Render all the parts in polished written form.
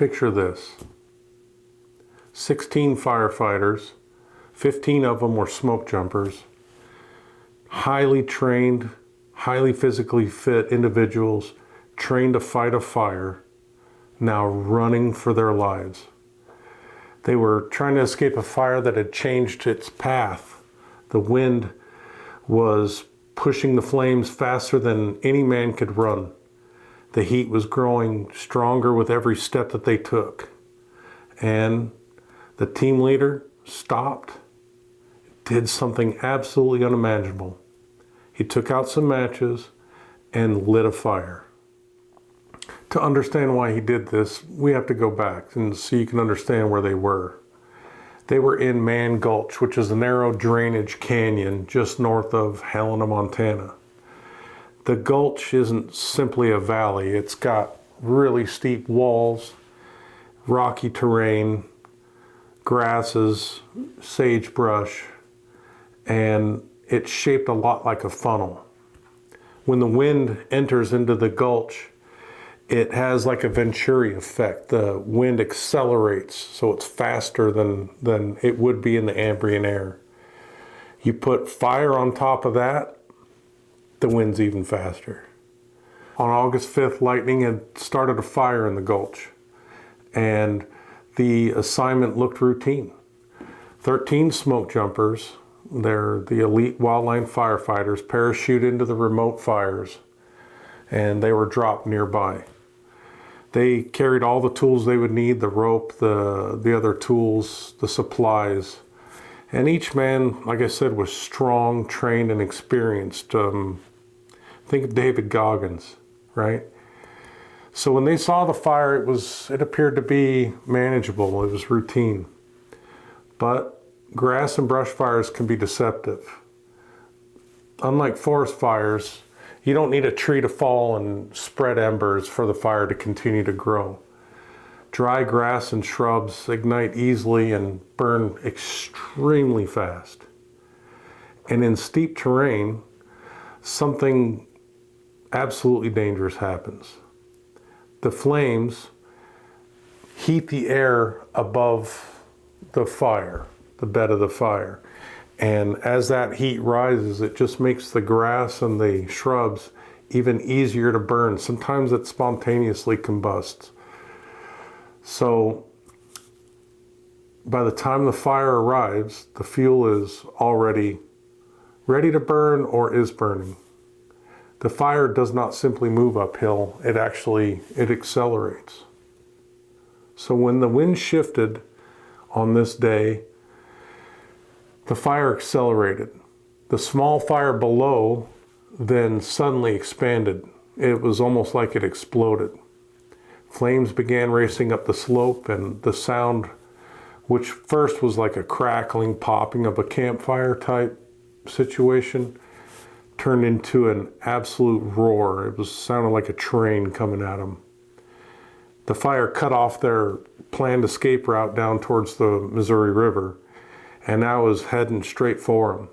Picture this. 16 firefighters, 15 of them were smoke jumpers, highly trained, highly physically fit individuals, trained to fight a fire, now running for their lives. They were trying to escape a fire that had changed its path. The wind was pushing the flames faster than any man could run. The heat was growing stronger with every step that they took. And the team leader stopped, did something absolutely unimaginable. He took out some matches and lit a fire. To understand why he did this, we have to go back and so you can understand where they were. They were in Mann Gulch, which is a narrow drainage canyon just north of Helena, Montana. The gulch isn't simply a valley. It's got really steep walls, rocky terrain, grasses, sagebrush, and it's shaped a lot like a funnel. When the wind enters into the gulch, it has like a Venturi effect. The wind accelerates, so it's faster than it would be in the ambient air. You put fire on top of that, the wind's even faster. On August 5th, lightning had started a fire in the gulch, and the assignment looked routine. 13 smoke jumpers, they're the elite wildland firefighters, parachute into the remote fires, and they were dropped nearby. They carried all the tools they would need, the rope, the other tools, the supplies. And each man, like I said, was strong, trained, and experienced. Think of David Goggins, right? So when they saw the fire, it appeared to be manageable. It was routine. But grass and brush fires can be deceptive. Unlike forest fires, you don't need a tree to fall and spread embers for the fire to continue to grow. Dry grass and shrubs ignite easily and burn extremely fast. And in steep terrain, something absolutely dangerous happens. The flames heat the air above the fire, the bed of the fire. And as that heat rises, it just makes the grass and the shrubs even easier to burn. Sometimes it spontaneously combusts. So by the time the fire arrives, the fuel is already ready to burn or is burning. The fire does not simply move uphill, it accelerates. So when the wind shifted on this day, the fire accelerated. The small fire below then suddenly expanded. It was almost like it exploded. Flames began racing up the slope, and the sound, which first was like a crackling, popping of a campfire type situation, turned into an absolute roar. It sounded like a train coming at them. The fire cut off their planned escape route down towards the Missouri River, and now was heading straight for them.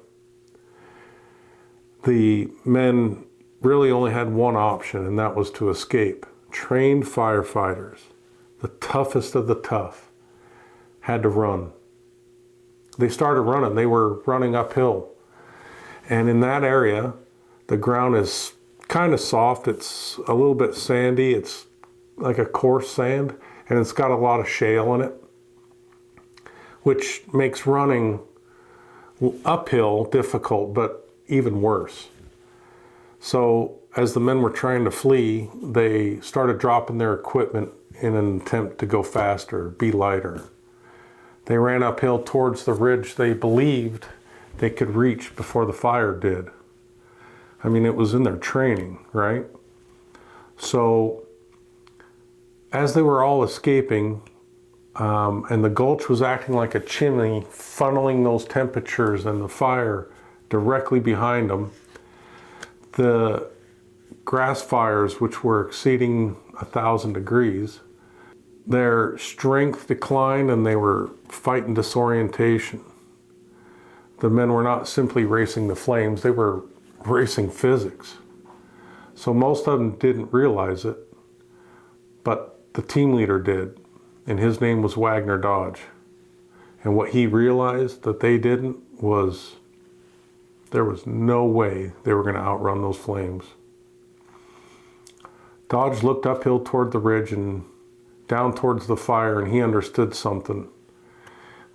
The men really only had one option, and that was to escape. Trained firefighters, the toughest of the tough, had to run. They started running. They were running uphill. And in that area, the ground is kind of soft. It's a little bit sandy. It's like a coarse sand, and it's got a lot of shale in it, which makes running uphill difficult, but even worse. So as the men were trying to flee, they started dropping their equipment in an attempt to go faster, be lighter. They ran uphill towards the ridge they believed they could reach before the fire did. I mean, it was in their training, right? So as they were all escaping, and the gulch was acting like a chimney, funneling those temperatures and the fire directly behind them, the grass fires, which were exceeding 1,000 degrees, their strength declined and they were fighting disorientation. The men were not simply racing the flames, they were racing physics. So most of them didn't realize it, but the team leader did. and his name was Wag Dodge. And what he realized that they didn't was there was no way they were going to outrun those flames. Dodge looked uphill toward the ridge and down towards the fire, and he understood something,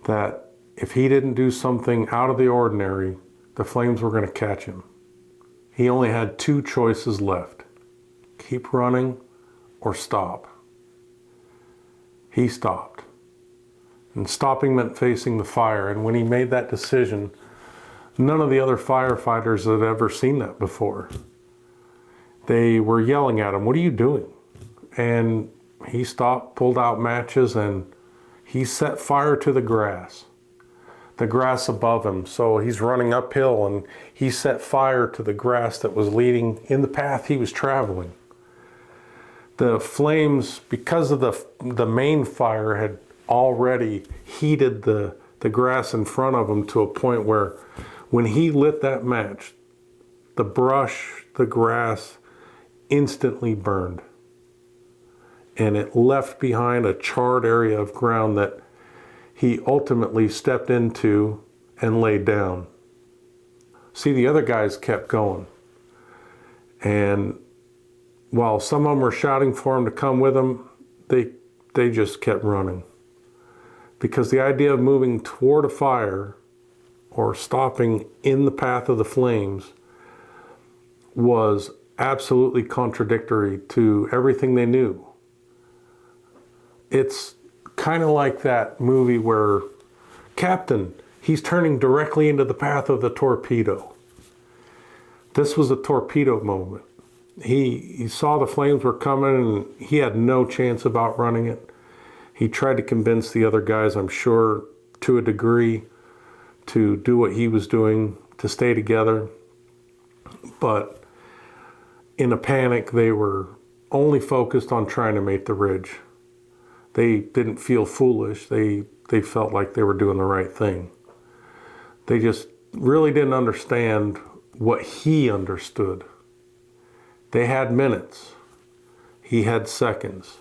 that if he didn't do something out of the ordinary, the flames were going to catch him. He only had two choices left: keep running or stop. He stopped. And stopping meant facing the fire. And when he made that decision, none of the other firefighters had ever seen that before. They were yelling at him, "What are you doing?" And he stopped, pulled out matches, and he set fire to the grass above him. So he's running uphill, and he set fire to the grass that was leading in the path he was traveling. The flames, because of the main fire, had already heated the grass in front of him to a point where when he lit that match, the brush, the grass instantly burned. And it left behind a charred area of ground that he ultimately stepped into and laid down. See, the other guys kept going. And while some of them were shouting for him to come with them, they just kept running. Because the idea of moving toward a fire or stopping in the path of the flames was absolutely contradictory to everything they knew. It's kind of like that movie where Captain, he's turning directly into the path of the torpedo. This was a torpedo moment. He saw the flames were coming and he had no chance of outrunning it. He tried to convince the other guys, I'm sure, to a degree, to do what he was doing, to stay together. But in a panic, they were only focused on trying to make the ridge. They didn't feel foolish. They felt like they were doing the right thing. They just really didn't understand what he understood. They had minutes. He had seconds.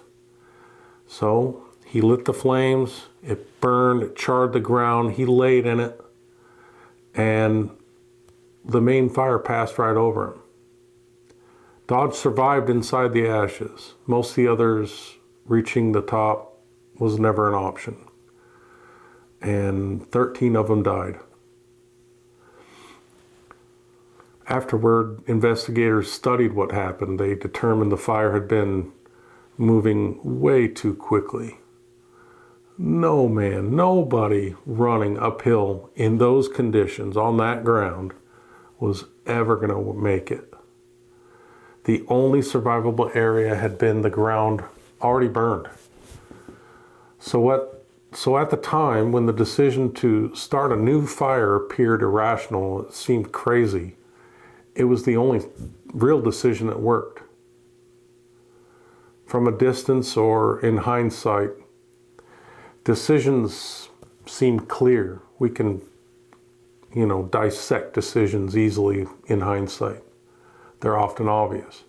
So he lit the flames. It burned, it charred the ground. He laid in it. And the main fire passed right over him. Dodge survived inside the ashes. Most of the others reaching the top was never an option. And 13 of them died. Afterward, investigators studied what happened. They determined the fire had been moving way too quickly. No man, nobody running uphill in those conditions on that ground was ever going to make it. The only survivable area had been the ground already burned. So at the time when the decision to start a new fire appeared irrational, it seemed crazy, it was the only real decision that worked. From a distance or in hindsight, decisions seem clear. We can, dissect decisions easily in hindsight. They're often obvious.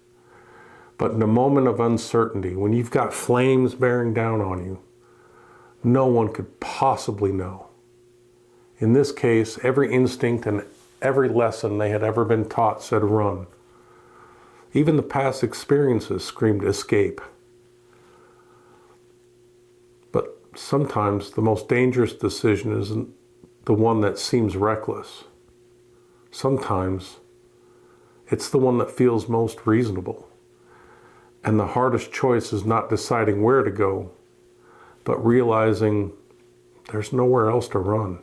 But in a moment of uncertainty, when you've got flames bearing down on you, no one could possibly know. In this case, every instinct and every lesson they had ever been taught said run. Even the past experiences screamed escape. But sometimes the most dangerous decision isn't the one that seems reckless. Sometimes it's the one that feels most reasonable. And the hardest choice is not deciding where to go, but realizing there's nowhere else to run.